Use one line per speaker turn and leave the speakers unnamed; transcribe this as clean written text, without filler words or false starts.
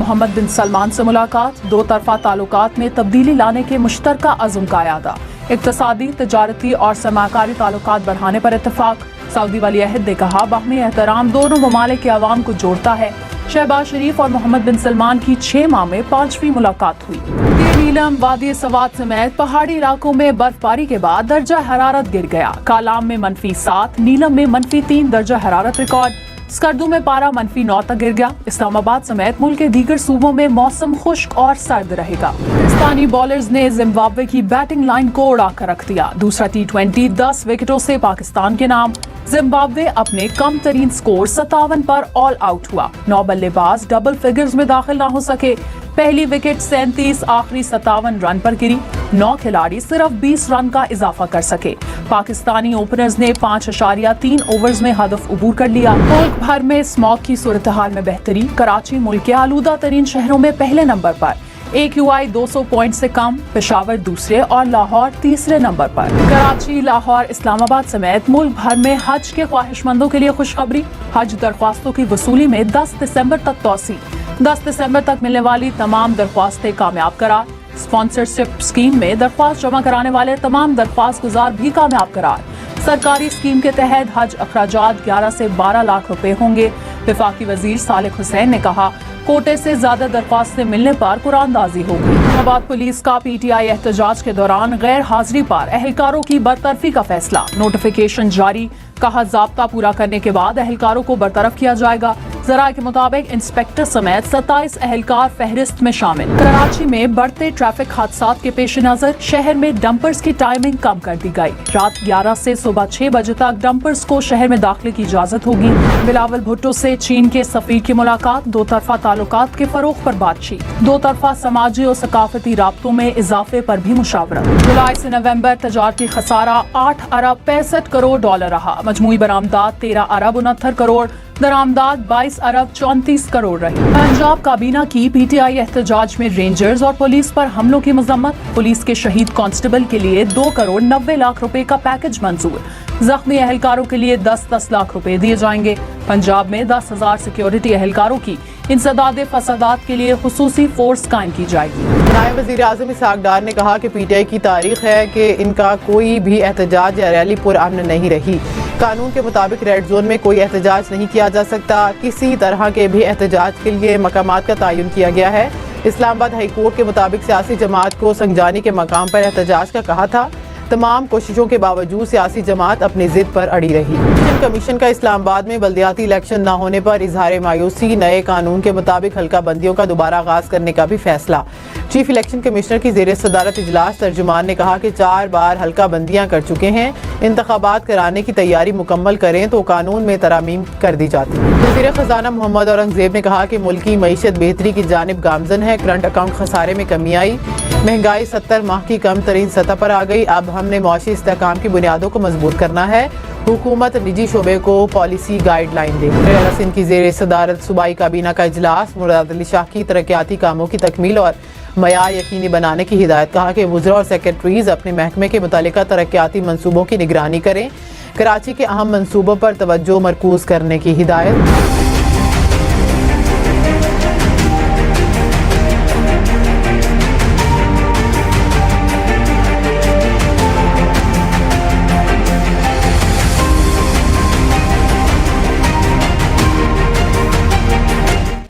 मोहम्मद बिन सलमान से मुलाकात, दो तरफा ताल्लुकात में तब्दीली लाने के मुश्तरका अज़्म का यादा, इक़्तिसादी, तिजारती और सरमाकारी ताल्लुकात बढ़ाने पर इत्तफाक। सऊदी वली अहद ने कहा, बाहमी एहतराम दोनों ममालिक के अवाम को जोड़ता है। शहबाज शरीफ और मोहम्मद बिन सलमान की 6 माह में 5वीं मुलाकात हुई। नीलम, वादी सवात समेत पहाड़ी इलाकों में बर्फबारी के बाद दर्जा हरारत गिर गया। कालाम में -7, नीलम में -3 दर्जा हरारत रिकॉर्ड। स्कर्दू में पारा -9 तक गिर गया। इस्लामाबाद समेत मुल्क के दीगर सूबों में मौसम खुश्क और सर्द रहेगा। पाकिस्तानी बॉलर्स ने जिम्बाब्वे की बैटिंग लाइन को उड़ा कर रख दिया। दूसरा T20 10 विकेटों से पाकिस्तान के नाम। जिम्बाब्वे अपने कम तरीन स्कोर 57 पर ऑल आउट हुआ। 9 बल्लेबाज डबल फिगर्स में दाखिल न हो सके। पहली विकेट 37, आखिरी 57 रन पर गिरी। 9 खिलाड़ी सिर्फ 20 रन का इजाफा कर सके। पाकिस्तानी ओपनर्स ने 5.3 ओवर्स में हदफ अबूर कर लिया। मुल्क भर में स्मॉग की सूरत हाल में बेहतरी। कराची मुल्क के आलूदा तरीन शहरों में पहले नंबर पर। AQI 200 पॉइंट से कम। पेशावर दूसरे और लाहौर तीसरे नंबर पर। कराची, लाहौर, इस्लामाबाद समेत मुल्क भर में हज के ख्वाहिशमंदों के लिए खुशखबरी। हज दरख्वास्तों की वसूली में 10 दिसंबर तक तोसी। 10 दिसंबर तक मिलने वाली तमाम दरख्वास्तें कामयाब करार। स्पॉन्सरशिप स्कीम में दरख्वास्त जमा कराने वाले तमाम दरख्वास्त गुजार भी कामयाब करार। सरकारी स्कीम के तहत हज अखराजात 11 से 12 लाख रुपए होंगे। वफाकी वजीर सालिक हुसैन ने कहा, कोटे से ज्यादा दरख्वास्तें मिलने पर कुरानदाजी होगी। इस्लामाबाद पुलिस का PTI एहतजाज के दौरान गैर हाजिरी पर एहलकारों की बरतरफी का फैसला। नोटिफिकेशन जारी, कहा जाब्ता पूरा करने के बाद एहलकारों को बरतरफ किया जाएगा। जराये के मुताबिक इंस्पेक्टर समेत 27 एहलकार फहरिस्त में शामिल। कराची में बढ़ते ट्रैफिक हादसात के पेश नजर शहर में डंपर्स की टाइमिंग कम कर दी गई। रात 11 से सुबह 6 बजे तक डंपर्स को शहर में दाखिले की इजाजत होगी। बिलावल भुट्टो से चीन के सफीर की मुलाकात, दो तरफा ताल्लुकात के फरोग पर बातचीत। दो तरफा समाजी और सकाफती राब्तों में इजाफे पर भी मुशावरत। जुलाई से नवंबर तजारती खसारा 8 अरब 65 करोड़ डॉलर रहा। मजमूई बरामदात 13 अरब 69 करोड़, दरामदात 22 अरब 34 करोड़ रही। पंजाब काबीना की PTI एहतजाज में रेंजर्स और पुलिस पर हमलों की मजम्मत। पुलिस के शहीद कांस्टेबल के लिए 2 करोड़ 90 लाख रुपए का पैकेज मंजूर। जख्मी एहलकारों के लिए 10-10 लाख रुपए दिए जाएंगे। पंजाब में 10,000 सिक्योरिटी एहलकारों की इंसदाद फसादात के लिए खुसूसी फोर्स कायम की जाएगी।
नायब वज़ीर आज़म इसहाक डार ने कहा कि PTI की तारीख है कि इनका कोई भी एहतजाज या रैली पुरअमन नहीं रही। कानून के मुताबिक रेड जोन में कोई एहतजाज नहीं किया जा सकता। किसी तरह के भी एहतजाज के लिए मकामात का तयन किया गया है। इस्लामाबाद हाई कोर्ट के मुताबिक सियासी जमात को संगजानी के मकाम पर एहतजाज का कहा था। तमाम कोशिशों के बावजूद सियासी जमात अपनी जिद पर अड़ी रही। इलेक्शन कमीशन का इस्लामाबाद में बल्दियाती इलेक्शन न होने पर इजहार मायूसी। नए कानून के मुताबिक हल्का बंदियों का दोबारा आगाज करने का भी फैसला। चीफ इलेक्शन कमिश्नर की ज़ेर सदारत इजलास तर्जुमान ने कहा कि 4 बार हल्का बंदियां कर चुके हैं। इंतखाबात कराने की तैयारी मुकम्मल करें तो कानून में तरामीम कर दी जाती है। वज़ीर खजाना मोहम्मद औरंगजेब ने कहा कि मुल्की मईशत बेहतरी की जानिब गामजन है। करंट अकाउंट खसारे में कमी आई। महंगाई 70 माह की कम तरीन सतह पर आ गई। अब हमने मुआशी इस्तेहकाम की बुनियादों को मजबूत करना है। हुकूमत निजी शोबे को पॉलिसी गाइडलाइन दे। सिंध की ज़ेर सदारत सूबाई काबीना का इजलास। मुराद अली शाह की तरक्याती कामों की तकमील और मयार यकीनी बनाने की हिदायत। कहा कि वज़रा और सेक्रेटरीज अपने महकमे के मुतालिका तरक्याती मंसूबों की निगरानी करें। कराची के अहम मंसूबों पर तवज्जो मरकूज करने की हिदायत।